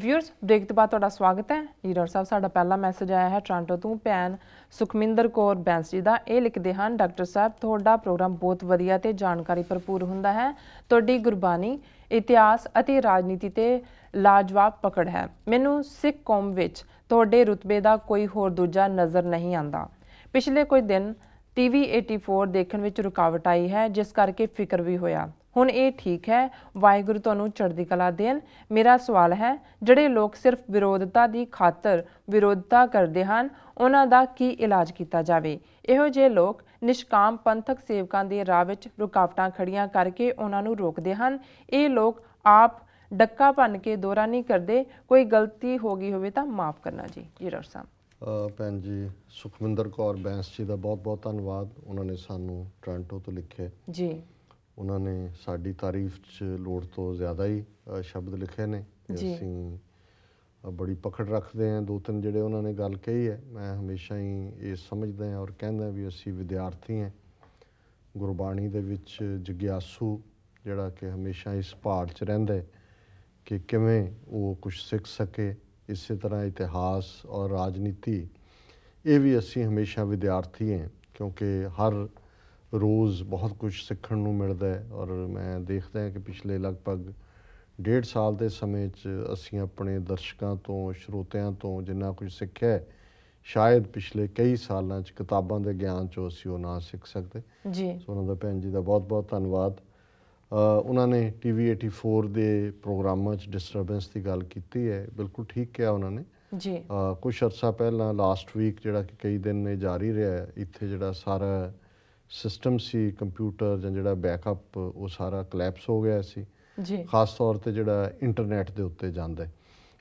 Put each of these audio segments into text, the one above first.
Viewers break तो बाद तुहाडा स्वागत है। लीडर साहब साडा पहला मैसेज आया है टोरंटो तो भैन सुखमिंदर कौर बैंस जी का। ये लिखते हैं, डॉक्टर साहब तुहाडा प्रोग्राम बहुत वधिया ते जानकारी भरपूर हुंदा है। तुहाडी गुरबानी इतिहास अते राजनीति ते लाजवाब पकड़ है। मैनू सिख कौम विच तुहाडे रुतबे का कोई होर दूजा नज़र नहीं आता। पिछले कोई दिन TV 84 देखने विच रुकावट आई है, जिस करके फिक्र भी होया। हुण ये ठीक है, वाहिगुरू तुहानूं चढ़दी कला देन। मेरा सवाल है, जिहड़े लोग सिर्फ विरोधता की खातर विरोधता करते हैं, उन्हां दा की इलाज किया जाए? इहो जिहे लोग निष्काम पंथक सेवकां दे राह विच रुकावटां खड़ियां करके उन्हां नूं रोकदे हन। ये लोग आप डक्का भन के दौरा नहीं करते। कोई गलती हो गई होवे तां माफ़ करना जी। डॉक्टर साहब भैन जी सुखमिंदर कौर बैंस जी का बहुत बहुत धन्यवाद। उन्होंने सानू टोरंटो तो लिखे जी। उन्होंने साड़ी तारीफ च लोड़ तो ज़्यादा ही शब्द लिखे ने। असी बड़ी पकड़ रखते हैं। दो तीन जोड़े उन्होंने गल कही है, मैं हमेशा ही ये समझदा हैं और कहना भी असी विद्यार्थी हैं गुरबाणी दे विच जिग्यासू, जिहड़ा कि हमेशा इस पहाड़ च रहिंदा है कि किवें वो कुछ सीख सके। इस तरह इतिहास और राजनीति ये भी असी हमेशा विद्यार्थी हैं, क्योंकि हर रोज़ बहुत कुछ सीखण नूं मिलदा है। और मैं देखदा हैं कि पिछले लगभग 1.5 साल के समय असी अपने दर्शकों तो श्रोतिਆਂ तो जिन्ना कुछ सीखा है, शायद पिछले कई सालों किताबों के ज्ञान चो असी वो ना सीख सकते जी। सो उन्होंने भैन जी का बहुत बहुत धन्यवाद। उन्होंने TV 84 के प्रोग्रामां डिस्टर्बेंस की गल की है, बिल्कुल ठीक किया उन्होंने जी। कुछ अर्सा पहला लास्ट वीक जोड़ा कि कई दिन ने जारी रहा है, इत्थे जोड़ा सारा सिस्टम सी कंप्यूटर जो बैकअप वो सारा कलैप्स हो गया सी जी। खास तौर पर जोड़ा इंटरनेट के उत्ते जाता है।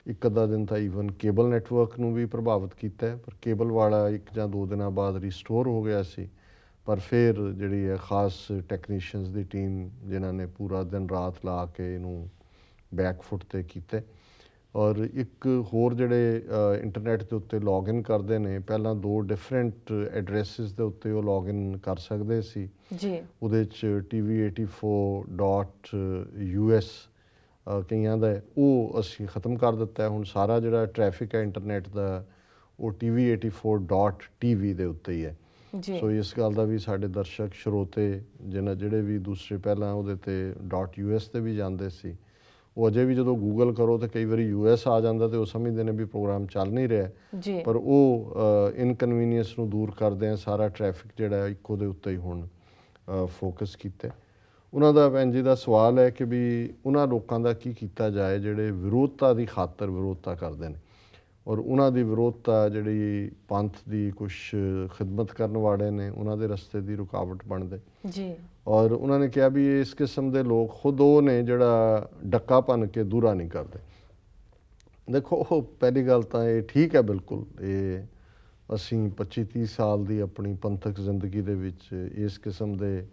एक अद्धा दिन तो ईवन केबल नैटवर्क नूं भी प्रभावित किया है, पर केबल वाला एक या दो दिन बाद रिस्टोर हो गया सी। पर फिर जी है खास टैक्नीशियंस की टीम जिन्होंने पूरा दिन रात ला के इनू बैकफुट ते कीते। और एक होर जड़े इंटरनेट के उत्ते लॉगिन करते हैं, पहला 2 डिफरेंट एड्रैसिस के उत्ते वो लॉगिन कर सकते सी जी। उहदे TV 84.US कईयां दा वो असी ख़त्म कर दिता है। हुण सारा जिहड़ा ट्रैफिक है इंटरनेट का वो TV 84.TV दे उत्ते ही है जी। सो इस गल का भी साडे दर्शक श्रोते जिहड़े भी दूसरे पहला उहदे ते .US ते भी जाते सी, वो अजे भी जो गूगल करो तो कई बार US आ जाता तो वो समझते हैं भी प्रोग्राम चल नहीं रहा जी। पर वो इनकनवीनियंस नूं दूर करदे हैं सारा ट्रैफिक जिहड़ा इक्को दे उत्ते ही हुण फोकस किया। उन्हां दा भैन जी का सवाल है कि भी उन्हां लोगों का की किया जाए जिहड़े विरोधता की खातर विरोधता करते हैं, और उन्हां दी विरोधता जिहड़ी पंथ की कुछ खिदमत करने वाले ने उन्हां दे रस्ते की रुकावट बनदे जी। और उन्होंने कहा भी इस किस्म के लोग खुद वो ने जिहड़ा डक्का भन के दूरा नहीं करते। देखो पहली गल तो ये ठीक है, बिल्कुल ये असी 25-30 साल की अपनी पंथक जिंदगी दे विच इस किस्म के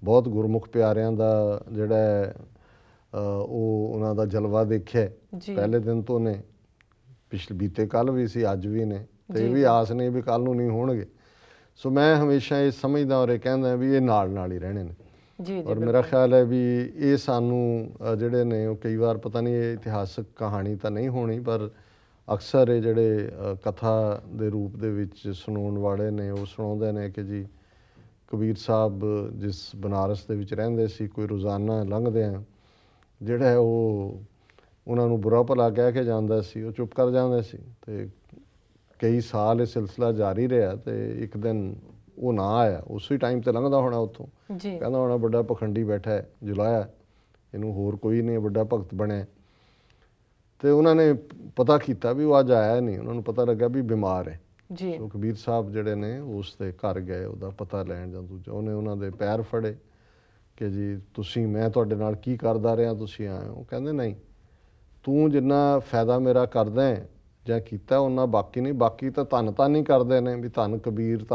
बहुत गुरमुख प्यारियां दा जिहड़ा उन्हां दा जलवा देखिया पहले दिन तो ने, पिछले बीते कल भी सी, अज भी ने, तो ये भी आस नहीं भी कल नूं नहीं होणगे। सो मैं हमेशा ये समझदा और ये कहना भी ये नाल ही रहने ने जी। और मेरा ख्याल है भी ये सानू जिहड़े ने कई बार पता नहीं ये इतिहासक कहानी तो नहीं होनी, पर अक्सर ये जिहड़े कथा के रूप दे विच सुनाउण वाले ने वो सुणाउंदे ने कि जी कबीर साहब जिस बनारस दे विच रहिंदे सी, कोई रोज़ाना लंघदिआं जिहड़ा है वो उन्हां नूं बुरा भला कह के जांदा सी, वो चुप कर जांदे सी। ते कई साल ये सिलसिला जारी रहा, तो एक दिन वो ना आया, उस ही टाइम तो लंघदा होना उत्थों, कहना होना बड़ा पखंडी बैठा है जुलाया इनू, होर कोई नहीं बड़ा भगत बने। तो उन्होंने पता किया भी वो अज आया नहीं, उन्होंने पता लगा भी बीमार है जी। तो कबीर साहब जिहड़े ने उसके घर गए उसका पता लैन, जां दूजा उन्हें उन्होंने पैर फड़े कि जी तुसीं मैं तुहाडे नाल की करदा रहा, तुसीं आए हो। कहंदे नहीं, तू जिन्ना फायदा मेरा करदा है ਜਾਂ ਕੀਤਾ ਉਹਨਾਂ ਬਾਕੀ नहीं, बाकी तो धन धन ही करते हैं भी धन कबीर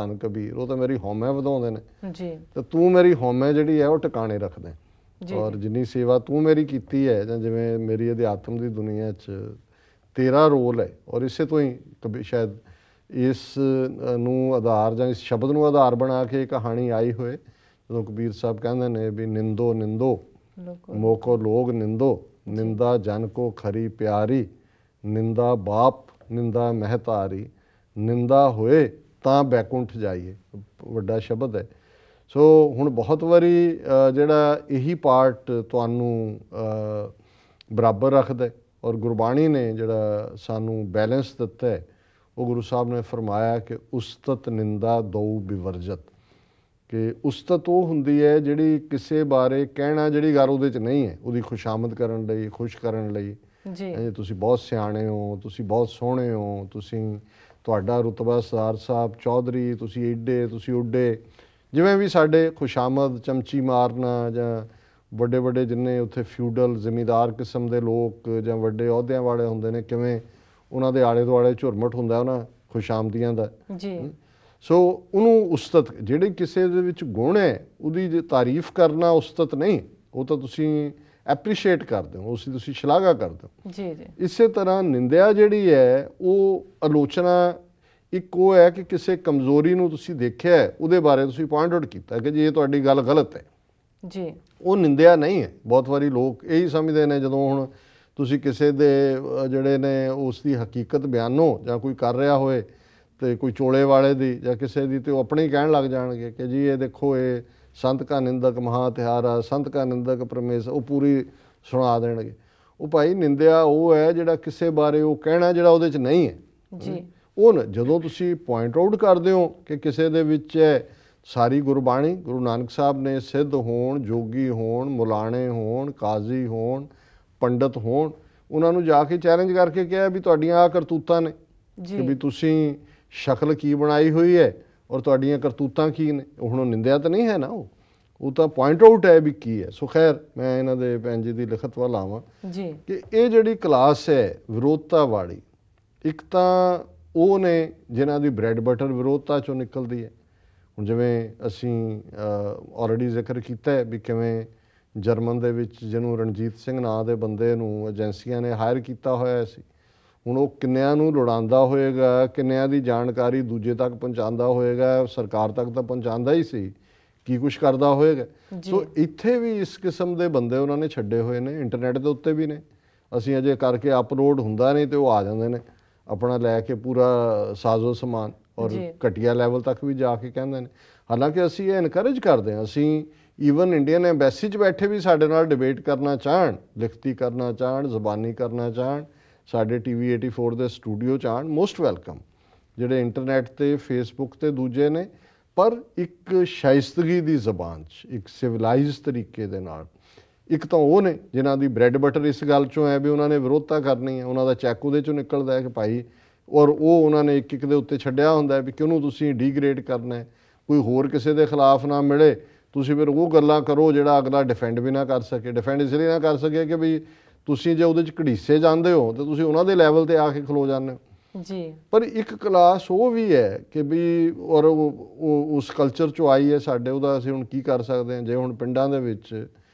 वो तो मेरी हौमे ਵਧਾਉਂਦੇ ਨੇ जी। तो तू मेरी हौमे ਜਿਹੜੀ है वो ਟਿਕਾਣੇ रखदे और जिन्नी सेवा तू मेरी कीती है ਜਾਂ ਜਿਵੇਂ मेरी अध्यात्म की दुनिया तेरा रोल है। और इसे तो ही कभी शायद इस नूं आधार ਜਾਂ इस शब्द नूं आधार बना के कहानी आई होए, ਜਦੋਂ कबीर साहब कहते हैं भी निंदो मोको लोग निंदो, निंदा जन को खरी प्यारी, ਨਿੰਦਾ ਬਾਪ ਨਿੰਦਾ ਮਹਿਤਾਰੀ, ਨਿੰਦਾ ਹੋਏ ਤਾਂ ਬੈਕੁੰਠ ਜਾਈਏ, ਵੱਡਾ ਸ਼ਬਦ ਹੈ। ਸੋ ਹੁਣ ਬਹੁਤ ਵਾਰੀ ਜਿਹੜਾ ਇਹੀ ਪਾਰਟ ਤੁਹਾਨੂੰ ਬਰਾਬਰ ਰੱਖਦਾ ਹੈ। ਔਰ ਗੁਰਬਾਣੀ ਨੇ ਜਿਹੜਾ ਸਾਨੂੰ ਬੈਲੈਂਸ ਦਿੱਤਾ ਹੈ, ਉਹ ਗੁਰੂ ਸਾਹਿਬ ਨੇ ਫਰਮਾਇਆ ਕਿ ਉਸਤਤ ਨਿੰਦਾ ਦਉ ਬਿਵਰਜਤ, ਕਿ ਉਸਤਤ ਉਹ ਹੁੰਦੀ ਹੈ ਜਿਹੜੀ ਕਿਸੇ ਬਾਰੇ ਕਹਿਣਾ ਜਿਹੜੀ ਗੱਲ ਉਹਦੇ 'ਚ ਨਹੀਂ ਹੈ, ਉਹਦੀ ਖੁਸ਼ਾਮਦ ਕਰਨ ਲਈ, ਖੁਸ਼ ਕਰਨ ਲਈ ਜੀ, ਤੁਸੀਂ ਬਹੁਤ ਸਿਆਣੇ ਹੋ, ਤੁਸੀਂ ਬਹੁਤ ਸੋਹਣੇ ਹੋ, ਤੁਹਾਡਾ ਰੁਤਬਾ ਸਰਦਾਰ ਸਾਹਿਬ ਚੌਧਰੀ, ਤੁਸੀਂ ਏਡੇ, ਤੁਸੀਂ ਉੱਡੇ, ਜਿਵੇਂ ਵੀ ਸਾਡੇ ਖੁਸ਼ਾਮਦ ਚਮਚੀ ਮਾਰਨਾ, ਜਾਂ ਵੱਡੇ ਵੱਡੇ ਜਿੰਨੇ ਉੱਥੇ ਫਿਊਡਲ ਜ਼ਿਮੀਂਦਾਰ ਕਿਸਮ ਦੇ ਲੋਕ ਜਾਂ ਵੱਡੇ ਅਹੁਦਿਆਂ ਵਾਲੇ ਹੁੰਦੇ ਨੇ, ਕਿਵੇਂ ਉਹਨਾਂ ਦੇ ਆਲੇ ਦੁਆਲੇ ਝੁਰਮਟ ਹੁੰਦਾ ਉਹਨਾਂ ਖੁਸ਼ਾਮਦੀਆਂ ਦਾ ਜੀ। ਸੋ ਉਹਨੂੰ ਉਸਤਤ, ਜਿਹੜੇ ਕਿਸੇ ਦੇ ਵਿੱਚ ਗੁਣ ਹੈ ਉਹਦੀ ਤਾਰੀਫ ਕਰਨਾ ਉਸਤਤ ਨਹੀਂ, ਉਹ ਤਾਂ ਤੁਸੀਂ ਐਪਰੀਸ਼ੀਏਟ ਕਰਦੇ ਹੋ, ਉਸ ਦੀ ਤੁਸੀਂ ਸ਼ਲਾਘਾ ਕਰਦੇ ਹੋ ਜੀ ਜੀ। ਇਸੇ ਤਰ੍ਹਾਂ ਨਿੰਦਿਆ ਜਿਹੜੀ ਹੈ ਉਹ ਆਲੋਚਨਾ, ਇੱਕ ਉਹ ਹੈ ਕਿ ਕਿਸੇ ਕਮਜ਼ੋਰੀ ਨੂੰ ਤੁਸੀਂ ਦੇਖਿਆ, ਉਹਦੇ ਬਾਰੇ ਤੁਸੀਂ ਪੁਆਇੰਟ ਆਊਟ ਕੀਤਾ ਕਿ ਜੀ ਇਹ ਤੁਹਾਡੀ ਗੱਲ ਗਲਤ ਹੈ ਜੀ, ਉਹ ਨਿੰਦਿਆ ਨਹੀਂ ਹੈ। ਬਹੁਤ ਵਾਰੀ ਲੋਕ ਇਹੀ ਸਮਝਦੇ ਨੇ, ਜਦੋਂ ਹੁਣ ਤੁਸੀਂ ਕਿਸੇ ਦੇ ਜਿਹੜੇ ਨੇ ਉਸ ਦੀ ਹਕੀਕਤ ਬਿਆਨੋ ਜਾਂ ਕੋਈ ਕਰ ਰਿਹਾ ਹੋਏ ਤੇ ਕੋਈ ਚੋਲੇ ਵਾਲੇ ਦੀ ਜਾਂ ਕਿਸੇ ਦੀ, ਤੇ ਉਹ ਆਪਣੇ ਹੀ ਕਹਿਣ ਲੱਗ ਜਾਣਗੇ ਕਿ ਜੀ ਇਹ ਦੇਖੋ ਇਹ ਸੰਤ ਕਾ ਨਿੰਦਕ ਮਹਾ ਤਿਹਾਰਾ, ਸੰਤ ਕਾ ਨਿੰਦਕ ਪਰਮੇਸ਼ਰ, ਉਹ ਪੂਰੀ ਸੁਣਾ ਦੇਣਗੇ। ਉਹ ਭਾਈ ਨਿੰਦਿਆ ਉਹ ਹੈ ਜਿਹੜਾ ਕਿਸੇ ਬਾਰੇ ਉਹ ਕਹਿਣਾ ਜਿਹੜਾ ਉਹਦੇ 'ਚ ਨਹੀਂ ਹੈ ਜੀ। ਉਹ ਜਦੋਂ ਤੁਸੀਂ ਪੁਆਇੰਟ ਆਊਟ ਕਰਦੇ ਹੋ ਕਿ ਕਿਸੇ ਦੇ ਵਿੱਚ ਸਾਰੀ ਗੁਰਬਾਣੀ, ਗੁਰੂ ਨਾਨਕ ਸਾਹਿਬ ਨੇ ਸਿੱਧ ਹੋਣ, ਜੋਗੀ ਹੋਣ, ਮੁਲਾਣੇ ਹੋਣ, ਕਾਜ਼ੀ ਹੋਣ, ਪੰਡਤ ਹੋਣ, ਉਹਨਾਂ ਨੂੰ ਜਾ ਕੇ ਚੈਲੰਜ ਕਰਕੇ ਕਿਹਾ ਵੀ ਤੁਹਾਡੀਆਂ ਆਹ ਕਰਤੂਤਾਂ ਨੇ, ਕਿ ਵੀ ਤੁਸੀਂ ਸ਼ਕਲ ਕੀ ਬਣਾਈ ਹੋਈ ਹੈ ਔਰ ਤੁਹਾਡੀਆਂ ਕਰਤੂਤਾਂ ਕੀ ਨੇ। ਹੁਣ ਨਿੰਦਿਆ ਤਾਂ ਨਹੀਂ ਹੈ ਨਾ, ਉਹ ਤਾਂ ਪੁਆਇੰਟ ਆਊਟ ਹੈ ਵੀ ਕੀ ਹੈ। ਸੋ ਖੈਰ ਮੈਂ ਇਹਨਾਂ ਦੇ ਭੈਣ ਜੀ ਦੀ ਲਿਖਤ ਵੱਲ ਆਵਾਂ ਜੀ, ਕਿ ਇਹ ਜਿਹੜੀ ਕਲਾਸ ਹੈ ਵਿਰੋਧਤਾ ਵਾਲੀ, ਇੱਕ ਤਾਂ ਉਹ ਨੇ ਜਿਨ੍ਹਾਂ ਦੀ ਬ੍ਰੈਡ ਬਟਰ ਵਿਰੋਧਤਾ 'ਚੋਂ ਨਿਕਲਦੀ ਹੈ। ਹੁਣ ਜਿਵੇਂ ਅਸੀਂ ਆਲਰੇਡੀ ਜ਼ਿਕਰ ਕੀਤਾ ਹੈ ਵੀ ਕਿਵੇਂ ਜਰਮਨ ਦੇ ਵਿੱਚ ਜਿਹਨੂੰ ਰਣਜੀਤ ਸਿੰਘ ਨਾਂ ਦੇ ਬੰਦੇ ਨੂੰ ਏਜੰਸੀਆਂ ਨੇ ਹਾਇਰ ਕੀਤਾ ਹੋਇਆ ਸੀ, ਹੁਣ ਉਹ ਕਿੰਨਿਆਂ ਨੂੰ ਲੁੜਾਉਂਦਾ ਹੋਏਗਾ, ਕਿੰਨਿਆਂ ਦੀ ਜਾਣਕਾਰੀ ਦੂਜੇ ਤੱਕ ਪਹੁੰਚਾਉਂਦਾ ਹੋਏਗਾ, ਸਰਕਾਰ ਤੱਕ ਤਾਂ ਪਹੁੰਚਾਉਂਦਾ ਹੀ ਸੀ, ਕੀ ਕੁਛ ਕਰਦਾ ਹੋਏਗਾ। ਸੋ ਇੱਥੇ ਵੀ ਇਸ ਕਿਸਮ ਦੇ ਬੰਦੇ ਉਹਨਾਂ ਨੇ ਛੱਡੇ ਹੋਏ ਨੇ, ਇੰਟਰਨੈਟ ਦੇ ਉੱਤੇ ਵੀ ਨੇ। ਅਸੀਂ ਅਜੇ ਕਰਕੇ ਅਪਲੋਡ ਹੁੰਦਾ ਨਹੀਂ ਤੇ ਉਹ ਆ ਜਾਂਦੇ ਨੇ ਆਪਣਾ ਲੈ ਕੇ ਪੂਰਾ ਸਾਜ਼ੋ ਸਮਾਨ, ਔਰ ਘਟੀਆ ਲੈਵਲ ਤੱਕ ਵੀ ਜਾ ਕੇ ਕਹਿੰਦੇ ਨੇ। ਹਾਲਾਂਕਿ ਅਸੀਂ ਇਹ ਇਨਕਰੇਜ ਕਰਦੇ ਹਾਂ, ਅਸੀਂ ਈਵਨ ਇੰਡੀਅਨ ਐਮਬੈਸੀ 'ਚ ਬੈਠੇ ਵੀ ਸਾਡੇ ਨਾਲ ਡਿਬੇਟ ਕਰਨਾ ਚਾਹਣ, ਲਿਖਤੀ ਕਰਨਾ ਚਾਹਣ, ਜ਼ਬਾਨੀ ਕਰਨਾ ਚਾਹਣ, ਸਾਡੇ TV 84 ਦੇ ਸਟੂਡੀਓ 'ਚ ਆਉਣ, ਮੋਸਟ ਵੈਲਕਮ। ਜਿਹੜੇ ਇੰਟਰਨੈਟ 'ਤੇ ਫੇਸਬੁੱਕ 'ਤੇ ਦੂਜੇ ਨੇ, ਪਰ ਇੱਕ ਸ਼ਾਇਸਤਗੀ ਦੀ ਜ਼ਬਾਨ 'ਚ, ਇੱਕ ਸਿਵਲਾਈਜ਼ ਤਰੀਕੇ ਦੇ ਨਾਲ। ਇੱਕ ਤਾਂ ਉਹ ਨੇ ਜਿਨ੍ਹਾਂ ਦੀ ਬ੍ਰੈਡ ਬਟਰ ਇਸ ਗੱਲ 'ਚੋਂ ਹੈ ਵੀ ਉਹਨਾਂ ਨੇ ਵਿਰੋਧਤਾ ਕਰਨੀ ਹੈ, ਉਹਨਾਂ ਦਾ ਚੈੱਕ ਉਹਦੇ 'ਚੋਂ ਨਿਕਲਦਾ ਹੈ ਕਿ ਭਾਈ, ਔਰ ਉਹ ਉਹਨਾਂ ਨੇ ਇੱਕ ਇੱਕ ਦੇ ਉੱਤੇ ਛੱਡਿਆ ਹੁੰਦਾ ਵੀ ਕਿਹਨੂੰ ਤੁਸੀਂ ਡੀਗ੍ਰੇਡ ਕਰਨਾ ਹੈ। ਕੋਈ ਹੋਰ ਕਿਸੇ ਦੇ ਖਿਲਾਫ ਨਾ ਮਿਲੇ, ਤੁਸੀਂ ਫਿਰ ਉਹ ਗੱਲਾਂ ਕਰੋ ਜਿਹੜਾ ਅਗਲਾ ਡਿਫੈਂਡ ਵੀ ਨਾ ਕਰ ਸਕੇ। ਡਿਫੈਂਡ ਇਸ ਲਈ ਨਾ ਕਰ ਸਕੇ ਕਿ ਵੀ ਤੁਸੀਂ ਜੇ ਉਹਦੇ 'ਚ ਘੜੀਸੇ ਜਾਂਦੇ ਹੋ ਤਾਂ ਤੁਸੀਂ ਉਹਨਾਂ ਦੇ ਲੈਵਲ 'ਤੇ ਆ ਕੇ ਖਲੋ ਜਾਂਦੇ ਹੋ ਜੀ। ਪਰ ਇੱਕ ਕਲਾਸ ਉਹ ਵੀ ਹੈ ਕਿ ਵੀ, ਔਰ ਉਹ ਉਸ ਕਲਚਰ 'ਚੋਂ ਆਈ ਹੈ ਸਾਡੇ, ਉਹਦਾ ਅਸੀਂ ਹੁਣ ਕੀ ਕਰ ਸਕਦੇ ਹਾਂ। ਜੇ ਹੁਣ ਪਿੰਡਾਂ ਦੇ ਵਿੱਚ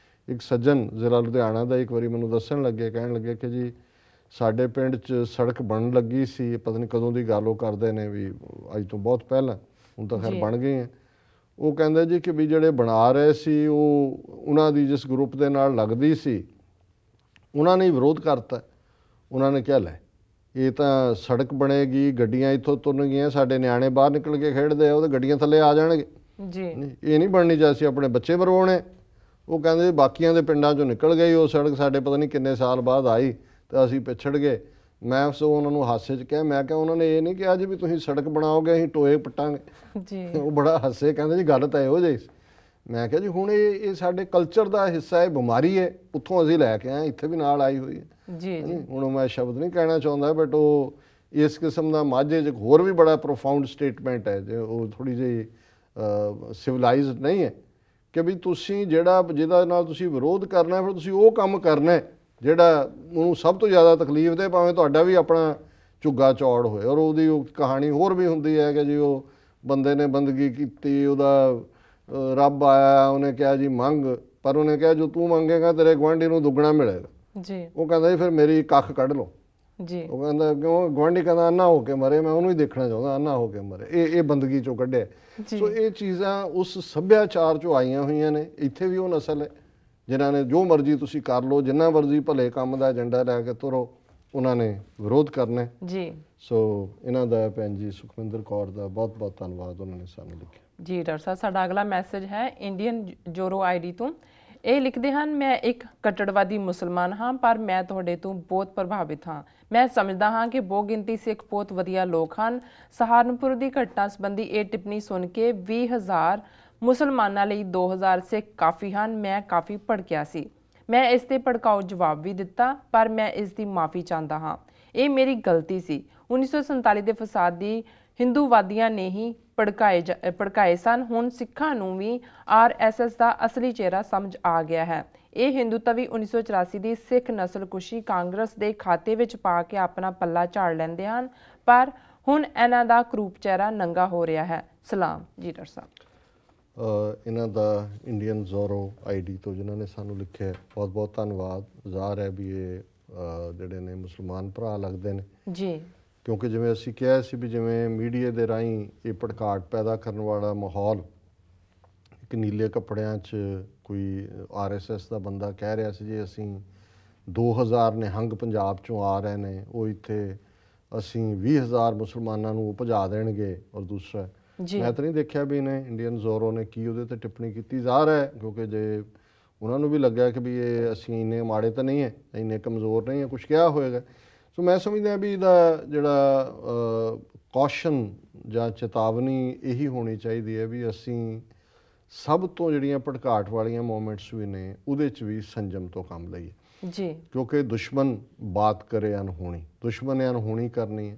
ਇੱਕ ਸੱਜਣ ਜ਼ਿਲ੍ਹਾ ਲੁਧਿਆਣਾ ਦਾ ਇੱਕ ਵਾਰੀ ਮੈਨੂੰ ਦੱਸਣ ਲੱਗੇ, ਕਹਿਣ ਲੱਗੇ ਕਿ ਜੀ ਸਾਡੇ ਪਿੰਡ 'ਚ ਸੜਕ ਬਣਨ ਲੱਗੀ ਸੀ, ਪਤਾ ਨਹੀਂ ਕਦੋਂ ਦੀ ਗੱਲ ਉਹ ਕਰਦੇ ਨੇ, ਵੀ ਅੱਜ ਤੋਂ ਬਹੁਤ ਪਹਿਲਾਂ, ਹੁਣ ਤਾਂ ਖੈਰ ਬਣ ਗਏ ਆ। ਉਹ ਕਹਿੰਦੇ ਜੀ ਕਿ ਵੀ ਜਿਹੜੇ ਬਣਾ ਰਹੇ ਸੀ ਉਹ ਉਹਨਾਂ ਦੀ ਜਿਸ ਗਰੁੱਪ ਦੇ ਨਾਲ ਲੱਗਦੀ ਸੀ, ਉਹਨਾਂ ਨੇ ਵਿਰੋਧ ਕਰਤਾ। ਉਹਨਾਂ ਨੇ ਕਿਹਾ ਲੈ ਇਹ ਤਾਂ ਸੜਕ ਬਣੇਗੀ, ਗੱਡੀਆਂ ਇੱਥੋਂ ਤੁਰਨਗੀਆਂ, ਸਾਡੇ ਨਿਆਣੇ ਬਾਹਰ ਨਿਕਲ ਕੇ ਖੇਡਦੇ ਆ, ਉਹਦੇ ਗੱਡੀਆਂ ਥੱਲੇ ਆ ਜਾਣਗੇ ਜੀ, ਇਹ ਨਹੀਂ ਬਣਨੀ ਚਾਹੀਦੀ, ਅਸੀਂ ਆਪਣੇ ਬੱਚੇ ਮਰਵਾਉਣੇ। ਉਹ ਕਹਿੰਦੇ ਬਾਕੀਆਂ ਦੇ ਪਿੰਡਾਂ 'ਚੋਂ ਨਿਕਲ ਗਈ ਉਹ ਸੜਕ, ਸਾਡੇ ਪਤਾ ਨਹੀਂ ਕਿੰਨੇ ਸਾਲ ਬਾਅਦ ਆਈ ਤੇ ਅਸੀਂ ਪਿਛੜ ਗਏ। ਮੈਂ ਸੋ ਉਹਨਾਂ ਨੂੰ ਹਾਸੇ 'ਚ ਕਿਹਾ, ਮੈਂ ਕਿਹਾ ਉਹਨਾਂ ਨੇ ਇਹ ਨਹੀਂ ਕਿਹਾ ਜੀ ਵੀ ਤੁਸੀਂ ਸੜਕ ਬਣਾਓਗੇ ਅਸੀਂ ਟੋਏ ਪੱਟਾਂਗੇ ਜੀ। ਉਹ ਬੜਾ ਹੱਸੇ, ਕਹਿੰਦੇ ਜੀ ਗੱਲ ਤਾਂ ਇਹੋ ਜਿਹੀ। ਮੈਂ ਕਿਹਾ ਜੀ ਹੁਣ ਇਹ ਸਾਡੇ ਕਲਚਰ ਦਾ ਹਿੱਸਾ ਹੈ, ਬਿਮਾਰੀ ਹੈ, ਉੱਥੋਂ ਅਸੀਂ ਲੈ ਕੇ ਆਏ, ਇੱਥੇ ਵੀ ਨਾਲ ਆਈ ਹੋਈ ਹੈ ਜੀ। ਹੁਣ ਮੈਂ ਸ਼ਬਦ ਨਹੀਂ ਕਹਿਣਾ ਚਾਹੁੰਦਾ, ਬਟ ਉਹ ਇਸ ਕਿਸਮ ਦਾ ਮਾਝੇ 'ਚ ਹੋਰ ਵੀ ਬੜਾ ਪ੍ਰੋਫਾਊਂਡ ਸਟੇਟਮੈਂਟ ਹੈ, ਜੇ ਉਹ ਥੋੜ੍ਹੀ ਜਿਹੀ ਸਿਵਲਾਈਜ਼ਡ ਨਹੀਂ ਹੈ ਕਿ ਵੀ ਤੁਸੀਂ ਜਿਹਦਾ ਨਾਲ ਤੁਸੀਂ ਵਿਰੋਧ ਕਰਨਾ, ਫਿਰ ਤੁਸੀਂ ਉਹ ਕੰਮ ਕਰਨਾ ਜਿਹੜਾ ਉਹਨੂੰ ਸਭ ਤੋਂ ਜ਼ਿਆਦਾ ਤਕਲੀਫ ਦੇ, ਭਾਵੇਂ ਤੁਹਾਡਾ ਵੀ ਆਪਣਾ ਝੁੱਗਾ ਚੌੜ ਹੋਏ। ਔਰ ਉਹਦੀ ਉਹ ਕਹਾਣੀ ਹੋਰ ਵੀ ਹੁੰਦੀ ਹੈ ਕਿ ਜੀ ਉਹ ਬੰਦੇ ਨੇ ਬੰਦਗੀ ਕੀਤੀ, ਉਹਦਾ ਰੱਬ ਆਇਆ, ਉਹਨੇ ਕਿਹਾ ਜੀ ਮੰਗ, ਪਰ ਉਹਨੇ ਕਿਹਾ ਜੋ ਤੂੰ ਮੰਗੇਗਾ ਤੇਰੇ ਗੁਆਂਢੀ ਨੂੰ ਦੁੱਗਣਾ ਮਿਲੇਗਾ ਜੀ। ਉਹ ਕਹਿੰਦਾ ਜੀ ਫਿਰ ਮੇਰੀ ਕੱਖ ਕੱਢ ਲਓ ਜੀ। ਉਹ ਕਹਿੰਦਾ ਕਿਉਂ? ਗੁਆਂਢੀ ਕਹਿੰਦਾ ਅੰਨਾ ਹੋ ਕੇ ਮਰੇ, ਮੈਂ ਉਹਨੂੰ ਹੀ ਦੇਖਣਾ ਚਾਹੁੰਦਾ, ਅੰਨਾ ਹੋ ਕੇ ਮਰੇ। ਇਹ ਬੰਦਗੀ 'ਚੋਂ ਕੱਢਿਆ। ਸੋ ਇਹ ਚੀਜ਼ਾਂ ਉਸ ਸੱਭਿਆਚਾਰ 'ਚੋਂ ਆਈਆਂ ਹੋਈਆਂ ਨੇ। ਇੱਥੇ ਵੀ ਉਹ ਨਸਲ ਹੈ ਜਿਨ੍ਹਾਂ ਨੇ ਜੋ ਮਰਜ਼ੀ ਤੁਸੀਂ ਕਰ ਲਓ, ਜਿੰਨਾ ਮਰਜ਼ੀ ਭਲੇ ਕੰਮ ਦਾ ਏਜੰਡਾ ਲੈ ਕੇ ਤੁਰੋ, ਉਹਨਾਂ ਨੇ ਵਿਰੋਧ ਕਰਨਾ ਹੈ। ਜੀ ਸੋ ਇਹਨਾਂ ਦਾ ਭੈਣ ਜੀ ਸੁਖਵਿੰਦਰ ਕੌਰ ਦਾ ਬਹੁਤ ਬਹੁਤ ਧੰਨਵਾਦ, ਉਹਨਾਂ ਨੇ ਸਾਨੂੰ ਲਿਖਿਆ। ਜੀ ਡਾਕਟਰ ਸਾਹਿਬ, ਸਾਡਾ ਅਗਲਾ ਮੈਸੇਜ ਹੈ ਇੰਡੀਅਨ ਜੋਰੋ ਆਈਡੀ ਤੋਂ। ਇਹ ਲਿਖਦੇ ਹਨ, ਮੈਂ ਇੱਕ ਕੱਟੜਵਾਦੀ ਮੁਸਲਮਾਨ ਹਾਂ, ਪਰ ਮੈਂ ਤੁਹਾਡੇ ਤੋਂ ਬਹੁਤ ਪ੍ਰਭਾਵਿਤ ਹਾਂ। ਮੈਂ ਸਮਝਦਾ ਹਾਂ ਕਿ ਬਹੁਗਿਣਤੀ ਸਿੱਖ ਬਹੁਤ ਵਧੀਆ ਲੋਕ ਹਨ। ਸਹਾਰਨਪੁਰ ਦੀ ਘਟਨਾ ਸੰਬੰਧੀ ਇਹ ਟਿੱਪਣੀ ਸੁਣ ਕੇ 20,000 ਮੁਸਲਮਾਨਾਂ ਲਈ 2,000 ਸਿੱਖ ਕਾਫੀ ਹਨ। ਮੈਂ ਕਾਫੀ ਭੜਕਿਆ ਸੀ। ਮੈਂ ਇਸ ਤੇ ਭੜਕਾਊ ਜਵਾਬ ਵੀ ਦਿੱਤਾ, ਪਰ ਮੈਂ ਇਸ ਦੀ ਮਾਫੀ ਚਾਹੁੰਦਾ ਹਾਂ। ਇਹ ਮੇਰੀ ਗਲਤੀ ਸੀ। 1947 ਦੇ ਫਸਾਦ ਦੀ ਹਿੰਦੂਵਾਦੀਆਂ ਨੇ ਹੀ ਭੜਕਾਏ ਸਨ। ਹੁਣ ਸਿੱਖਾਂ ਨੂੰ ਵੀ RSS ਦਾ ਅਸਲੀ ਚਿਹਰਾ ਸਮਝ ਆ ਗਿਆ ਹੈ। ਇਹ ਹਿੰਦੂਤਵੀ 1984 ਦੀ ਸਿੱਖ ਨਸਲਕੁਸ਼ੀ ਕਾਂਗਰਸ ਦੇ ਖਾਤੇ ਵਿੱਚ ਪਾ ਕੇ ਆਪਣਾ ਪੱਲਾ ਝਾੜ ਲੈਂਦੇ ਹਨ, ਪਰ ਹੁਣ ਇਹਨਾਂ ਦਾ ਕਰੂਪ ਚਿਹਰਾ ਨੰਗਾ ਹੋ ਰਿਹਾ ਹੈ। ਸਲਾਮ ਜੀ ਡਾਕਟਰ ਸਾਹਿਬ। ਇਹਨਾਂ ਦਾ ਇੰਡੀਅਨ ਜ਼ੋਰੋ ਆਈਡੀ ਤੋਂ ਜਿਨ੍ਹਾਂ ਨੇ ਸਾਨੂੰ ਲਿਖਿਆ, ਬਹੁਤ ਬਹੁਤ ਧੰਨਵਾਦ। ਜ਼ਾਹਰ ਹੈ ਵੀ ਇਹ ਜਿਹੜੇ ਨੇ ਮੁਸਲਮਾਨ ਭਰਾ ਲੱਗਦੇ ਨੇ ਜੀ, ਕਿਉਂਕਿ ਜਿਵੇਂ ਅਸੀਂ ਕਿਹਾ ਸੀ ਵੀ ਜਿਵੇਂ ਮੀਡੀਆ ਦੇ ਰਾਹੀਂ ਇਹ ਭੜਕਾਟ ਪੈਦਾ ਕਰਨ ਵਾਲਾ ਮਾਹੌਲ, ਇੱਕ ਨੀਲੇ ਕੱਪੜਿਆਂ 'ਚ ਕੋਈ RSS ਦਾ ਬੰਦਾ ਕਹਿ ਰਿਹਾ ਸੀ ਜੀ ਅਸੀਂ 2,000 ਨਿਹੰਗ ਪੰਜਾਬ 'ਚੋਂ ਆ ਰਹੇ ਨੇ, ਉਹ ਇੱਥੇ ਅਸੀਂ 20,000 ਮੁਸਲਮਾਨਾਂ ਨੂੰ ਭਜਾ ਦੇਣਗੇ। ਔਰ ਦੂਸਰਾ ਮੈਂ ਤਾਂ ਨਹੀਂ ਦੇਖਿਆ ਵੀ ਇਹਨੇ ਇੰਡੀਅਨ ਜ਼ੋਰੋ ਨੇ ਕੀ ਉਹਦੇ 'ਤੇ ਟਿੱਪਣੀ ਕੀਤੀ। ਜ਼ਾਹਰ ਹੈ ਕਿਉਂਕਿ ਜੇ ਉਹਨਾਂ ਨੂੰ ਵੀ ਲੱਗਿਆ ਕਿ ਵੀ ਇਹ ਅਸੀਂ ਇੰਨੇ ਮਾੜੇ ਤਾਂ ਨਹੀਂ ਹੈ, ਇੰਨੇ ਕਮਜ਼ੋਰ ਨਹੀਂ ਹੈ, ਕੁਛ ਕਿਹਾ ਹੋਏਗਾ। ਸੋ ਮੈਂ ਸਮਝਦਾ ਵੀ ਇਹਦਾ ਜਿਹੜਾ ਕੌਸ਼ਨ ਜਾਂ ਚੇਤਾਵਨੀ ਇਹੀ ਹੋਣੀ ਚਾਹੀਦੀ ਹੈ ਵੀ ਅਸੀਂ ਸਭ ਤੋਂ ਜਿਹੜੀਆਂ ਭੜਕਾਟ ਵਾਲੀਆਂ ਮੂਮੈਂਟਸ ਵੀ ਨੇ ਉਹਦੇ 'ਚ ਵੀ ਸੰਜਮ ਤੋਂ ਕੰਮ ਲਈਏ ਜੀ, ਕਿਉਂਕਿ ਦੁਸ਼ਮਣ ਬਾਤ ਕਰੇ ਅਨਹੋਣੀ, ਦੁਸ਼ਮਣ ਨੇ ਅਨਹੋਣੀ ਕਰਨੀ ਹੈ।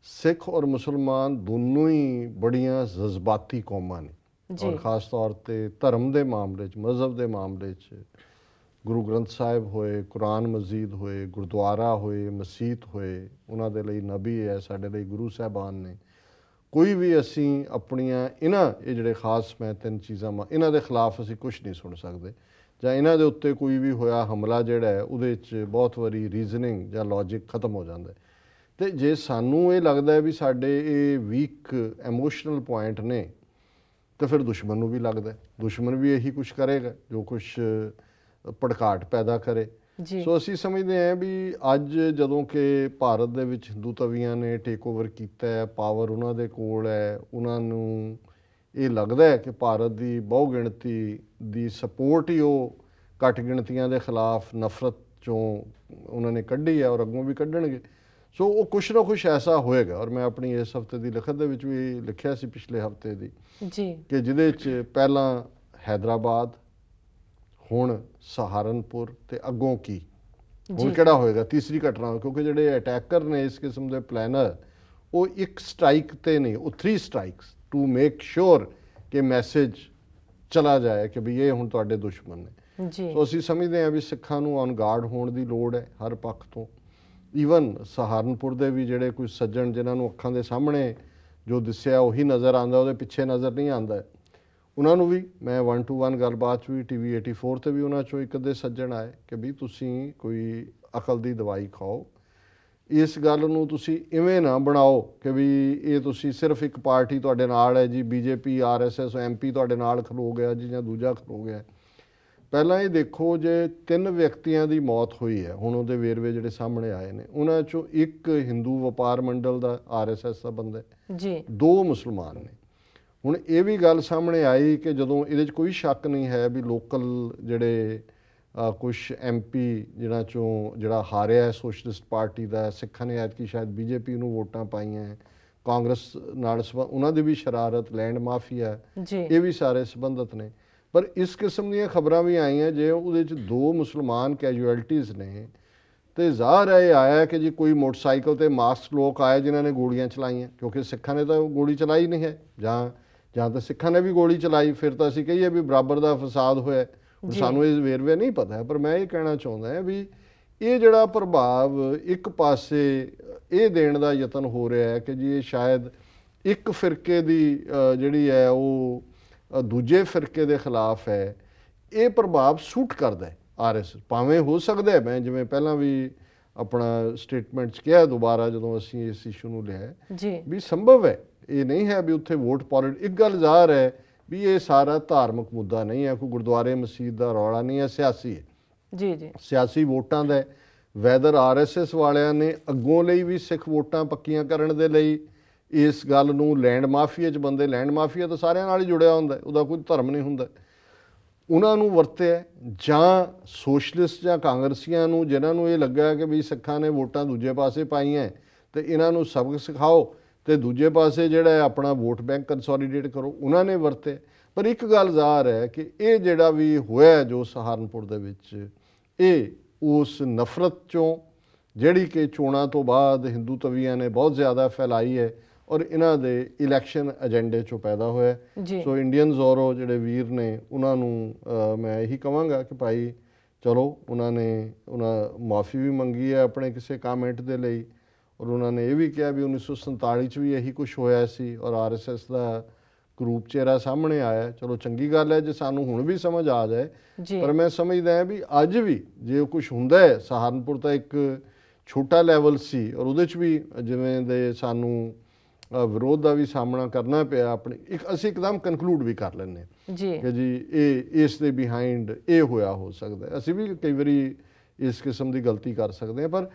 ਸਿੱਖ ਔਰ ਮੁਸਲਮਾਨ ਦੋਨੋਂ ਹੀ ਬੜੀਆਂ ਜਜ਼ਬਾਤੀ ਕੌਮਾਂ ਨੇ, ਔਰ ਖ਼ਾਸ ਤੌਰ 'ਤੇ ਧਰਮ ਦੇ ਮਾਮਲੇ 'ਚ, ਮਜ਼ਹਬ ਦੇ ਮਾਮਲੇ 'ਚ ਗੁਰੂ ਗ੍ਰੰਥ ਸਾਹਿਬ ਹੋਏ, ਕੁਰਾਨ ਮਜੀਦ ਹੋਏ, ਗੁਰਦੁਆਰਾ ਹੋਏ, ਮਸੀਤ ਹੋਏ, ਉਹਨਾਂ ਦੇ ਲਈ ਨਬੀ ਹੈ, ਸਾਡੇ ਲਈ ਗੁਰੂ ਸਾਹਿਬਾਨ ਨੇ। ਕੋਈ ਵੀ ਅਸੀਂ ਆਪਣੀਆਂ ਇਹ ਜਿਹੜੇ ਖ਼ਾਸ ਮੈਂ 3 ਚੀਜ਼ਾਂ ਇਹਨਾਂ ਦੇ ਖਿਲਾਫ ਅਸੀਂ ਕੁਛ ਨਹੀਂ ਸੁਣ ਸਕਦੇ, ਜਾਂ ਇਹਨਾਂ ਦੇ ਉੱਤੇ ਕੋਈ ਵੀ ਹੋਇਆ ਹਮਲਾ ਜਿਹੜਾ ਹੈ ਉਹਦੇ 'ਚ ਬਹੁਤ ਵਾਰੀ ਰੀਜ਼ਨਿੰਗ ਜਾਂ ਲੌਜਿਕ ਖ਼ਤਮ ਹੋ ਜਾਂਦਾ। ਅਤੇ ਜੇ ਸਾਨੂੰ ਇਹ ਲੱਗਦਾ ਵੀ ਸਾਡੇ ਇਹ ਵੀਕ ਐਮੋਸ਼ਨਲ ਪੁਆਇੰਟ ਨੇ ਤਾਂ ਫਿਰ ਦੁਸ਼ਮਣ ਨੂੰ ਵੀ ਲੱਗਦਾ, ਦੁਸ਼ਮਣ ਵੀ ਇਹੀ ਕੁਛ ਕਰੇਗਾ ਜੋ ਕੁਛ ਭੜਕਾਟ ਪੈਦਾ ਕਰੇ। ਸੋ ਅਸੀਂ ਸਮਝਦੇ ਹਾਂ ਵੀ ਅੱਜ ਜਦੋਂ ਕਿ ਭਾਰਤ ਦੇ ਵਿੱਚ ਹਿੰਦੂਤਵੀਆਂ ਨੇ ਟੇਕ ਓਵਰ ਕੀਤਾ ਹੈ, ਪਾਵਰ ਉਹਨਾਂ ਦੇ ਕੋਲ ਹੈ, ਉਹਨਾਂ ਨੂੰ ਇਹ ਲੱਗਦਾ ਹੈ ਕਿ ਭਾਰਤ ਦੀ ਬਹੁਗਿਣਤੀ ਦੀ ਸਪੋਰਟ ਹੀ ਉਹ ਘੱਟ ਗਿਣਤੀਆਂ ਦੇ ਖਿਲਾਫ ਨਫ਼ਰਤ 'ਚੋਂ ਉਹਨਾਂ ਨੇ ਕੱਢੀ ਹੈ ਔਰ ਅੱਗੋਂ ਵੀ ਕੱਢਣਗੇ। ਸੋ ਉਹ ਕੁਛ ਨਾ ਕੁਛ ਐਸਾ ਹੋਏਗਾ। ਔਰ ਮੈਂ ਆਪਣੀ ਇਸ ਹਫ਼ਤੇ ਦੀ ਲਿਖਤ ਦੇ ਵਿੱਚ ਵੀ ਲਿਖਿਆ ਸੀ, ਪਿਛਲੇ ਹਫ਼ਤੇ ਦੀ, ਕਿ ਜਿਹਦੇ 'ਚ ਪਹਿਲਾਂ ਹੈਦਰਾਬਾਦ, ਹੁਣ ਸਹਾਰਨਪੁਰ ਅਤੇ ਅੱਗੋਂ ਕੀ, ਹੁਣ ਕਿਹੜਾ ਹੋਏਗਾ, ਤੀਸਰੀ ਘਟਨਾ। ਕਿਉਂਕਿ ਜਿਹੜੇ ਅਟੈਕਰ ਨੇ ਇਸ ਕਿਸਮ ਦੇ ਪਲੈਨਰ, ਉਹ ਇੱਕ ਸਟ੍ਰਾਈਕ 'ਤੇ ਨਹੀਂ, ਉਹ 3 ਸਟ੍ਰਾਈਕਸ ਟੂ ਮੇਕ ਸ਼ੋਰ ਕਿ ਮੈਸੇਜ ਚਲਾ ਜਾਏ ਕਿ ਵੀ ਇਹ ਹੁਣ ਤੁਹਾਡੇ ਦੁਸ਼ਮਣ ਨੇ। ਸੋ ਅਸੀਂ ਸਮਝਦੇ ਹਾਂ ਵੀ ਸਿੱਖਾਂ ਨੂੰ ਔਨ ਗਾਰਡ ਹੋਣ ਦੀ ਲੋੜ ਹੈ ਹਰ ਪੱਖ ਤੋਂ। ਈਵਨ ਸਹਾਰਨਪੁਰ ਦੇ ਵੀ ਜਿਹੜੇ ਕੋਈ ਸੱਜਣ ਜਿਨ੍ਹਾਂ ਨੂੰ ਅੱਖਾਂ ਦੇ ਸਾਹਮਣੇ ਜੋ ਦਿਸਿਆ ਉਹੀ ਨਜ਼ਰ ਆਉਂਦਾ, ਉਹਦੇ ਪਿੱਛੇ ਨਜ਼ਰ ਨਹੀਂ ਆਉਂਦਾ, ਉਹਨਾਂ ਨੂੰ ਵੀ ਮੈਂ 1 to 1 ਗੱਲਬਾਤ 'ਚ ਵੀ TV 84 'ਤੇ ਵੀ ਉਹਨਾਂ 'ਚੋਂ ਇੱਕ ਅੱਧੇ ਸੱਜਣ ਆਏ ਕਿ ਵੀ ਤੁਸੀਂ ਕੋਈ ਅਕਲ ਦੀ ਦਵਾਈ ਖਾਓ, ਇਸ ਗੱਲ ਨੂੰ ਤੁਸੀਂ ਇਵੇਂ ਨਾ ਬਣਾਓ ਕਿ ਵੀ ਇਹ ਤੁਸੀਂ ਸਿਰਫ ਇੱਕ ਪਾਰਟੀ ਤੁਹਾਡੇ ਨਾਲ ਹੈ ਜੀ, BJP RSS MP ਤੁਹਾਡੇ ਨਾਲ ਖਲੋ ਗਿਆ ਜੀ ਜਾਂ ਦੂਜਾ ਖਲੋ ਗਿਆ। ਪਹਿਲਾਂ ਇਹ ਦੇਖੋ, ਜੇ 3 ਵਿਅਕਤੀਆਂ ਦੀ ਮੌਤ ਹੋਈ ਹੈ, ਹੁਣ ਉਹਦੇ ਵੇਰਵੇ ਜਿਹੜੇ ਸਾਹਮਣੇ ਆਏ ਨੇ, ਉਹਨਾਂ 'ਚੋਂ ਇੱਕ ਹਿੰਦੂ ਵਪਾਰ ਮੰਡਲ ਦਾ RSS ਦਾ ਬੰਦਾ ਜੀ, 2 ਮੁਸਲਮਾਨ ਨੇ। ਹੁਣ ਇਹ ਵੀ ਗੱਲ ਸਾਹਮਣੇ ਆਈ ਕਿ ਜਦੋਂ ਇਹਦੇ 'ਚ ਕੋਈ ਸ਼ੱਕ ਨਹੀਂ ਹੈ ਵੀ ਲੋਕਲ ਜਿਹੜੇ ਕੁਛ MP ਜਿਹਨਾਂ 'ਚੋਂ ਜਿਹੜਾ ਹਾਰਿਆ ਸੋਸ਼ਲਿਸਟ ਪਾਰਟੀ ਦਾ, ਸਿੱਖਾਂ ਨੇ ਐਤਕੀ ਸ਼ਾਇਦ BJP ਨੂੰ ਵੋਟਾਂ ਪਾਈਆਂ, ਕਾਂਗਰਸ ਨਾਲ ਉਹਨਾਂ ਦੀ ਵੀ ਸ਼ਰਾਰਤ, ਲੈਂਡ ਮਾਫੀਆ, ਇਹ ਵੀ ਸਾਰੇ ਸੰਬੰਧਿਤ ਨੇ। ਪਰ ਇਸ ਕਿਸਮ ਦੀਆਂ ਖਬਰਾਂ ਵੀ ਆਈਆਂ ਜੇ ਉਹਦੇ 'ਚ 2 ਮੁਸਲਮਾਨ ਕੈਜੂਅਲਟੀਜ਼ ਨੇ, ਅਤੇ ਜ਼ਾਹਰ ਹੈ ਇਹ ਆਇਆ ਕਿ ਜੀ ਕੋਈ ਮੋਟਰਸਾਈਕਲ 'ਤੇ ਮਾਸਕ ਲੋਕ ਆਏ ਜਿਨ੍ਹਾਂ ਨੇ ਗੋਲੀਆਂ ਚਲਾਈਆਂ, ਕਿਉਂਕਿ ਸਿੱਖਾਂ ਨੇ ਤਾਂ ਗੋਲੀ ਚਲਾਈ ਨਹੀਂ ਹੈ, ਜਾਂ ਤਾਂ ਸਿੱਖਾਂ ਨੇ ਵੀ ਗੋਲੀ ਚਲਾਈ, ਫਿਰ ਤਾਂ ਅਸੀਂ ਕਹੀਏ ਵੀ ਬਰਾਬਰ ਦਾ ਫਸਾਦ ਹੋਇਆ। ਸਾਨੂੰ ਇਹ ਵੇਰਵੇ ਨਹੀਂ ਪਤਾ ਹੈ, ਪਰ ਮੈਂ ਇਹ ਕਹਿਣਾ ਚਾਹੁੰਦਾ ਹਾਂ ਵੀ ਇਹ ਜਿਹੜਾ ਪ੍ਰਭਾਵ ਇੱਕ ਪਾਸੇ ਇਹ ਦੇਣ ਦਾ ਯਤਨ ਹੋ ਰਿਹਾ ਹੈ ਕਿ ਜੀ ਇਹ ਸ਼ਾਇਦ ਇੱਕ ਫਿਰਕੇ ਦੀ ਜਿਹੜੀ ਹੈ ਉਹ ਦੂਜੇ ਫਿਰਕੇ ਦੇ ਖਿਲਾਫ ਹੈ, ਇਹ ਪ੍ਰਭਾਵ ਸੂਟ ਕਰਦਾ ਹੈ RSS। ਭਾਵੇਂ ਹੋ ਸਕਦਾ ਹੈ, ਮੈਂ ਜਿਵੇਂ ਪਹਿਲਾਂ ਵੀ ਆਪਣਾ ਸਟੇਟਮੈਂਟ 'ਚ ਕਿਹਾ, ਦੁਬਾਰਾ ਜਦੋਂ ਅਸੀਂ ਇਸ ਇਸ਼ੂ ਨੂੰ ਲਿਆ ਵੀ ਸੰਭਵ ਹੈ, ਇਹ ਨਹੀਂ ਹੈ ਵੀ ਉੱਥੇ ਵੋਟ ਇੱਕ ਗੱਲ ਜ਼ਾਹਰ ਹੈ ਵੀ ਇਹ ਸਾਰਾ ਧਾਰਮਿਕ ਮੁੱਦਾ ਨਹੀਂ ਹੈ, ਕੋਈ ਗੁਰਦੁਆਰੇ ਮਸੀਤ ਦਾ ਰੌਲਾ ਨਹੀਂ ਹੈ, ਸਿਆਸੀ ਹੈ। ਜੀ, ਸਿਆਸੀ ਵੋਟਾਂ ਦਾ, ਵੈਦਰ ਆਰਐਸਐਸ ਵਾਲਿਆਂ ਨੇ ਅੱਗੋਂ ਲਈ ਵੀ ਸਿੱਖ ਵੋਟਾਂ ਪੱਕੀਆਂ ਕਰਨ ਦੇ ਲਈ ਇਸ ਗੱਲ ਨੂੰ ਲੈਂਡ ਮਾਫੀਆ 'ਚ ਬੰਦੇ, ਲੈਂਡ ਮਾਫੀਆ ਤਾਂ ਸਾਰਿਆਂ ਨਾਲ ਹੀ ਜੁੜਿਆ ਹੁੰਦਾ, ਉਹਦਾ ਕੋਈ ਧਰਮ ਨਹੀਂ ਹੁੰਦਾ, ਉਹਨਾਂ ਨੂੰ ਵਰਤਿਆ, ਜਾਂ ਸੋਸ਼ਲਿਸਟ ਜਾਂ ਕਾਂਗਰਸੀਆਂ ਨੂੰ ਜਿਨ੍ਹਾਂ ਨੂੰ ਇਹ ਲੱਗਾ ਕਿ ਵੀ ਸਿੱਖਾਂ ਨੇ ਵੋਟਾਂ ਦੂਜੇ ਪਾਸੇ ਪਾਈਆਂ ਤੇ ਇਹਨਾਂ ਨੂੰ ਸਬਕ ਸਿਖਾਓ ਤੇ ਦੂਜੇ ਪਾਸੇ ਜਿਹੜਾ ਹੈ ਆਪਣਾ ਵੋਟ ਬੈਂਕ ਕੰਸੋਲੀਡੇਟ ਕਰੋ, ਉਹਨਾਂ ਨੇ ਵਰਤੇ। ਪਰ ਇੱਕ ਗੱਲ ਜ਼ਾਹਰ ਹੈ ਕਿ ਇਹ ਜਿਹੜਾ ਵੀ ਹੋਇਆ ਜੋ ਸਹਾਰਨਪੁਰ ਦੇ ਵਿੱਚ, ਇਹ ਉਸ ਨਫ਼ਰਤ ਚੋਂ ਜਿਹੜੀ ਕਿ ਚੋਣਾਂ ਤੋਂ ਬਾਅਦ ਹਿੰਦੂ ਤਵੀਆਂ ਨੇ ਬਹੁਤ ਜ਼ਿਆਦਾ ਫੈਲਾਈ ਹੈ ਔਰ ਇਹਨਾਂ ਦੇ ਇਲੈਕਸ਼ਨ ਏਜੰਡੇ 'ਚੋਂ ਪੈਦਾ ਹੋਇਆ। ਸੋ ਇੰਡੀਅਨ ਜ਼ੋਰੋ ਜਿਹੜੇ ਵੀਰ ਨੇ ਉਹਨਾਂ ਨੂੰ ਮੈਂ ਇਹੀ ਕਹਾਂਗਾ ਕਿ ਭਾਈ ਚਲੋ, ਉਹਨਾਂ ਮਾਫੀ ਵੀ ਮੰਗੀ ਹੈ ਆਪਣੇ ਕਿਸੇ ਕਾਮੈਂਟ ਦੇ ਲਈ, ਔਰ ਉਹਨਾਂ ਨੇ ਇਹ ਵੀ ਕਿਹਾ ਵੀ 1947 'ਚ ਵੀ ਇਹੀ ਕੁਛ ਹੋਇਆ ਸੀ ਔਰ ਆਰਐਸਐਸ ਦਾ ਕਰੂਪ ਚਿਹਰਾ ਸਾਹਮਣੇ ਆਇਆ। ਚਲੋ ਚੰਗੀ ਗੱਲ ਹੈ ਜੇ ਸਾਨੂੰ ਹੁਣ ਵੀ ਸਮਝ ਆ ਜਾਏ, ਪਰ ਮੈਂ ਸਮਝਦਾ ਵੀ ਅੱਜ ਵੀ ਜੇ ਕੁਛ ਹੁੰਦਾ ਹੈ, ਸਹਾਰਨਪੁਰ ਤਾਂ ਇੱਕ ਛੋਟਾ ਲੈਵਲ ਸੀ ਔਰ ਉਹਦੇ 'ਚ ਵੀ ਜਿਵੇਂ ਦੇ ਸਾਨੂੰ ਵਿਰੋਧ ਦਾ ਵੀ ਸਾਹਮਣਾ ਕਰਨਾ ਪਿਆ ਆਪਣੀ, ਅਸੀਂ ਇੱਕਦਮ ਕਨਕਲੂਡ ਵੀ ਕਰ ਲੈਂਦੇ ਕਿ ਜੀ ਇਹ ਇਸ ਦੇ ਬਿਹਾਈਂਡ ਇਹ ਹੋਇਆ ਹੋ ਸਕਦਾ। ਅਸੀਂ ਵੀ ਕਈ ਵਾਰੀ ਇਸ ਕਿਸਮ ਦੀ ਗਲਤੀ ਕਰ ਸਕਦੇ ਹਾਂ, ਪਰ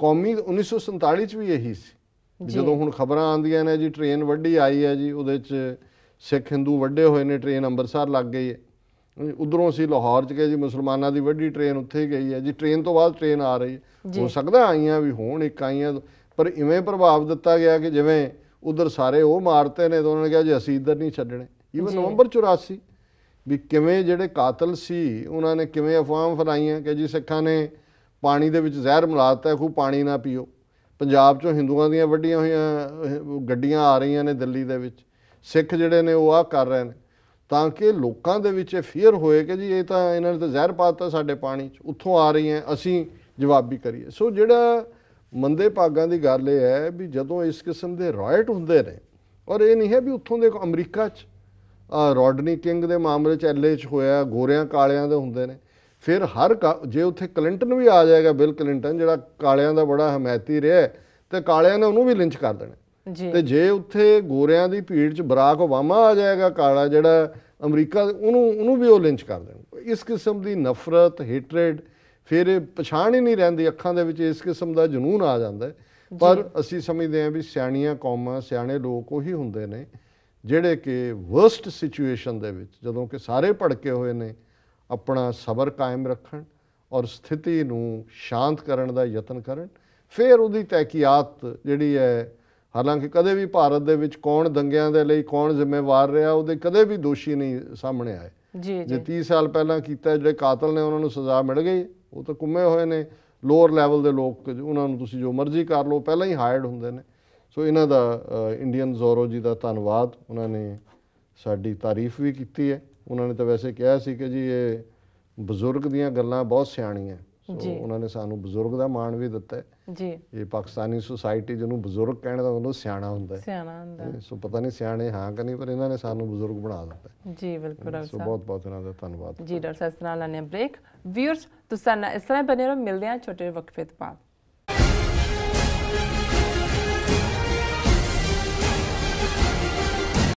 ਕੌਮੀ 1947 'ਚ ਵੀ ਇਹੀ ਸੀ। ਜਦੋਂ ਹੁਣ ਖਬਰਾਂ ਆਉਂਦੀਆਂ ਨੇ ਜੀ ਟ੍ਰੇਨ ਵੱਢੀ ਆਈ ਹੈ ਜੀ, ਉਹਦੇ 'ਚ ਸਿੱਖ ਹਿੰਦੂ ਵੱਢੇ ਹੋਏ ਨੇ, ਟ੍ਰੇਨ ਅੰਮ੍ਰਿਤਸਰ ਲੱਗ ਗਈ ਹੈ, ਉੱਧਰੋਂ ਅਸੀਂ ਲਾਹੌਰ 'ਚ ਗਏ ਜੀ ਮੁਸਲਮਾਨਾਂ ਦੀ ਵੱਡੀ ਟ੍ਰੇਨ ਉੱਥੇ ਗਈ ਹੈ ਜੀ, ਟ੍ਰੇਨ ਤੋਂ ਬਾਅਦ ਟ੍ਰੇਨ ਆ ਰਹੀ ਹੈ। ਹੋ ਸਕਦਾ ਆਈਆਂ ਵੀ ਹੋਣ, ਇੱਕ ਆਈਆਂ, ਪਰ ਇਵੇਂ ਪ੍ਰਭਾਵ ਦਿੱਤਾ ਗਿਆ ਕਿ ਜਿਵੇਂ ਉਧਰ ਸਾਰੇ ਉਹ ਮਾਰਤੇ ਨੇ ਤਾਂ ਉਹਨਾਂ ਨੇ ਕਿਹਾ ਜੀ ਅਸੀਂ ਇੱਧਰ ਨਹੀਂ ਛੱਡਣੇ। ਈਵਨ ਨਵੰਬਰ 84 ਵੀ ਕਿਵੇਂ ਜਿਹੜੇ ਕਾਤਲ ਸੀ ਉਹਨਾਂ ਨੇ ਕਿਵੇਂ ਅਫਵਾਹਾਂ ਫੈਲਾਈਆਂ ਕਿ ਜੀ ਸਿੱਖਾਂ ਨੇ ਪਾਣੀ ਦੇ ਵਿੱਚ ਜ਼ਹਿਰ ਮਿਲਾ ਦਿੱਤਾ, ਖੂਬ ਪਾਣੀ ਨਾ ਪੀਓ। ਪੰਜਾਬ 'ਚੋਂ ਹਿੰਦੂਆਂ ਦੀਆਂ ਵੱਡੀਆਂ ਹੋਈਆਂ ਗੱਡੀਆਂ ਆ ਰਹੀਆਂ ਨੇ ਦਿੱਲੀ ਦੇ ਵਿੱਚ, ਸਿੱਖ ਜਿਹੜੇ ਨੇ ਉਹ ਆਹ ਕਰ ਰਹੇ ਨੇ, ਤਾਂ ਕਿ ਲੋਕਾਂ ਦੇ ਵਿੱਚ ਇਹ ਫੀਅਰ ਹੋਏ ਕਿ ਜੀ ਇਹ ਤਾਂ ਇਹਨਾਂ ਨੇ ਤਾਂ ਜ਼ਹਿਰ ਪਾ ਦਿੱਤਾ ਸਾਡੇ ਪਾਣੀ 'ਚ, ਉੱਥੋਂ ਆ ਰਹੀਆਂ, ਅਸੀਂ ਜਵਾਬੀ ਕਰੀਏ। ਸੋ ਜਿਹੜਾ ਮੰਦੇ ਭਾਗਾਂ ਦੀ ਗੱਲ ਇਹ ਹੈ ਵੀ ਜਦੋਂ ਇਸ ਕਿਸਮ ਦੇ ਰਾਇਟ ਹੁੰਦੇ ਨੇ, ਔਰ ਇਹ ਨਹੀਂ ਹੈ ਵੀ ਉੱਥੋਂ ਦੇ ਅਮਰੀਕਾ 'ਚ ਰੋਡਨੀ ਕਿੰਗ ਦੇ ਮਾਮਲੇ 'ਚ LA 'ਚ ਹੋਇਆ, ਗੋਰਿਆਂ ਕਾਲਿਆਂ ਦੇ ਹੁੰਦੇ ਨੇ, ਫਿਰ ਜੇ ਉੱਥੇ ਕਲਿੰਟਨ ਵੀ ਆ ਜਾਏਗਾ, ਬਿਲ ਕਲਿੰਟਨ ਜਿਹੜਾ ਕਾਲਿਆਂ ਦਾ ਬੜਾ ਹਮਾਇਤੀ ਰਿਹਾ, ਤੇ ਕਾਲਿਆਂ ਨੇ ਉਹਨੂੰ ਵੀ ਲਿੰਚ ਕਰ ਦੇਣਾ। ਤੇ ਜੇ ਉੱਥੇ ਗੋਰਿਆਂ ਦੀ ਭੀੜ 'ਚ ਬਰਾਕ ਓਬਾਮਾ ਆ ਜਾਏਗਾ ਕਾਲਾ ਜਿਹੜਾ ਅਮਰੀਕਾ, ਉਹਨੂੰ ਵੀ ਉਹ ਲਿੰਚ ਕਰ ਦੇਣ। ਇਸ ਕਿਸਮ ਦੀ ਨਫ਼ਰਤ, ਹੇਟਰੇਡ, ਫਿਰ ਇਹ ਪਛਾਣ ਹੀ ਨਹੀਂ ਰਹਿੰਦੀ ਅੱਖਾਂ ਦੇ ਵਿੱਚ, ਇਸ ਕਿਸਮ ਦਾ ਜਨੂਨ ਆ ਜਾਂਦਾ। ਪਰ ਅਸੀਂ ਸਮਝਦੇ ਹਾਂ ਵੀ ਸਿਆਣੀਆਂ ਕੌਮਾਂ, ਸਿਆਣੇ ਲੋਕ ਉਹੀ ਹੁੰਦੇ ਨੇ ਜਿਹੜੇ ਕਿ ਵਰਸਟ ਸਿਚੁਏਸ਼ਨ ਦੇ ਵਿੱਚ, ਜਦੋਂ ਕਿ ਸਾਰੇ ਭੜਕੇ ਹੋਏ ਨੇ, ਆਪਣਾ ਸਬਰ ਕਾਇਮ ਰੱਖਣ ਔਰ ਸਥਿਤੀ ਨੂੰ ਸ਼ਾਂਤ ਕਰਨ ਦਾ ਯਤਨ ਕਰਨ। ਫਿਰ ਉਹਦੀ ਤਹਿਕੀਆਤ ਜਿਹੜੀ ਹੈ, ਹਾਲਾਂਕਿ ਕਦੇ ਵੀ ਭਾਰਤ ਦੇ ਵਿੱਚ ਕੌਣ ਦੰਗਿਆਂ ਦੇ ਲਈ ਕੌਣ ਜ਼ਿੰਮੇਵਾਰ ਰਿਹਾ, ਉਹਦੇ ਕਦੇ ਵੀ ਦੋਸ਼ੀ ਨਹੀਂ ਸਾਹਮਣੇ ਆਏ। ਜੇ 30 ਸਾਲ ਪਹਿਲਾਂ ਕੀਤਾ, ਜਿਹੜੇ ਕਾਤਲ ਨੇ ਉਹਨਾਂ ਨੂੰ ਸਜ਼ਾ ਮਿਲ ਗਈ, ਉਹ ਤਾਂ ਘੁੰਮੇ ਹੋਏ ਨੇ। ਲੋਅਰ ਲੈਵਲ ਦੇ ਲੋਕ, ਉਹਨਾਂ ਨੂੰ ਤੁਸੀਂ ਜੋ ਮਰਜ਼ੀ ਕਰ ਲਓ, ਪਹਿਲਾਂ ਹੀ ਹਾਇਰਡ ਹੁੰਦੇ ਨੇ। ਸੋ ਇਹਨਾਂ ਦਾ ਇੰਡੀਅਨ ਜ਼ੋਰੋ ਜੀ ਦਾ ਧੰਨਵਾਦ, ਉਹਨਾਂ ਨੇ ਸਾਡੀ ਤਾਰੀਫ ਵੀ ਕੀਤੀ ਹੈ। ਉਹਨਾਂ ਨੇ ਤਾਂ ਵੈਸੇ ਕਿਹਾ ਸੀ ਕਿ ਜੀ ਇਹ ਬਜ਼ੁਰਗ ਦੀਆਂ ਗੱਲਾਂ ਬਹੁਤ ਸਿਆਣੀਆਂ, ਸੋ ਉਹਨਾਂ ਨੇ ਸਾਨੂੰ ਬਜ਼ੁਰਗ ਦਾ ਮਾਣ ਵੀ ਦਿੱਤਾ ਜੀ। ਇਹ ਪਾਕਿਸਤਾਨੀ ਸੁਸਾਇਟੀ ਜਿਹਨੂੰ ਬਜ਼ੁਰਗ ਕਹਿਣ ਦਾ ਉਹਨੂੰ ਸਿਆਣਾ ਹੁੰਦਾ ਹੈ, ਸੋ ਪਤਾ ਨਹੀਂ ਸਿਆਣੇ ਹਾਂ ਕਿ ਨਹੀਂ, ਪਰ ਇਹਨਾਂ ਨੇ ਸਾਨੂੰ ਬਜ਼ੁਰਗ ਬਣਾ ਦਿੱਤਾ ਜੀ। ਬਿਲਕੁਲ ਡਾਕਟਰ ਸਾਹਿਬ, ਬਹੁਤ ਬਹੁਤ ਇਹਨਾਂ ਦਾ ਧੰਨਵਾਦ ਜੀ। ਡਾਕਟਰ ਸਾਹਿਬ, ਇਸ ਤਰ੍ਹਾਂ ਲੈਣੇ ਬ੍ਰੇਕ। ਵਿਊਅਰਸ ਤੁਸੀਂ ਇਸ ਤਰ੍ਹਾਂ ਬਣੇ ਰਹੋ, ਮਿਲਦੇ ਹਾਂ ਛੋਟੇ ਵਕਫੇ ਤੋਂ ਬਾਅਦ।